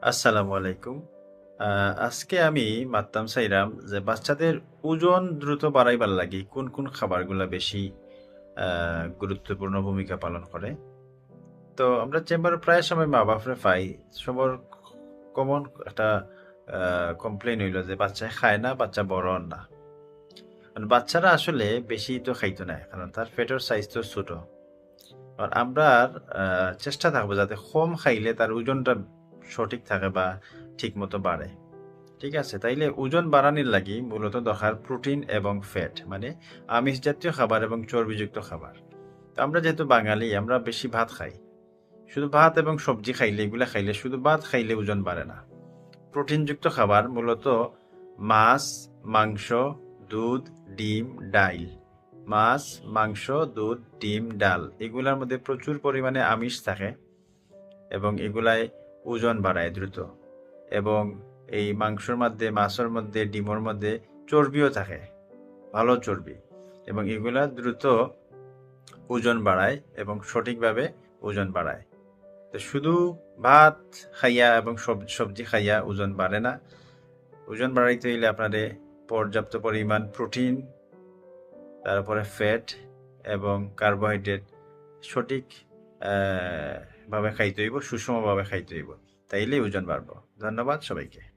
আসসালামু আলাইকুম। আজকে আমি মাততাম চাইরাম যে বাচ্চাদের ওজন দ্রুত বাড়াইবার লাগি কোন খাবারগুলা বেশি আ গুরুত্বপূর্ণ ভূমিকা পালন করে। তো আমরা চেম্বারে প্রায় সময় মা-বাপরে পাই। সবার কমন একটা আ কমপ্লেইন হইলো যে বাচ্চায় খায় না, বাচ্চা বড় হন না। বাচ্চারা আসলে বেশি তো খাইতো না। কারণ তার পেটের সাইজ তো ছোট। আর আমরার আ চেষ্টা থাকবো যাতে কম খাইলে তার ওজনটা সঠিক থাকে বা ঠিকমতো বাড়ে। ঠিক আছে? তাইলে ওজন বাড়ানির লাগি মূলত দরকার প্রোটিন এবং ফ্যাট। মানে আমিষ জাতীয় খাবার এবং চর্বিযুক্ত খাবার। তো আমরা যেহেতু বাঙালি আমরা বেশি ভাত খাই। শুধু ভাত এবং সবজি খাইলে এগুলা খাইলে শুধু ভাত খাইলে ওজন বাড়ে না। প্রোটিনযুক্ত খাবার মূলত মাছ, মাংস, দুধ, ডিম, ডাইল। মাছ, মাংস, দুধ, ডিম, ডাল এগুলার মধ্যে প্রচুর পরিমাণে আমিষ থাকে এবং এগুলায় ওজন বাড়ায় দ্রুত। এবং এই মাংসর মধ্যে, মাছের মধ্যে, ডিমের মধ্যে চর্বিও থাকে, ভালো চর্বি। এবং এগুলা দ্রুত ওজন বাড়ায় এবং সঠিকভাবে ওজন বাড়ায়। তো শুধু ভাত খাইয়া এবং সবজি খাইয়া ওজন বাড়ে না। ওজন বাড়াইতে হইলে আপনারে পর্যাপ্ত পরিমাণ প্রোটিন, তারপরে ফ্যাট এবং কার্বোহাইড্রেট সঠিক আ ভাবে খাইতে হইব, সুষমভাবে খাইতে হইব। তাইলেই ওজন বাড়বো। ধন্যবাদ সবাইকে।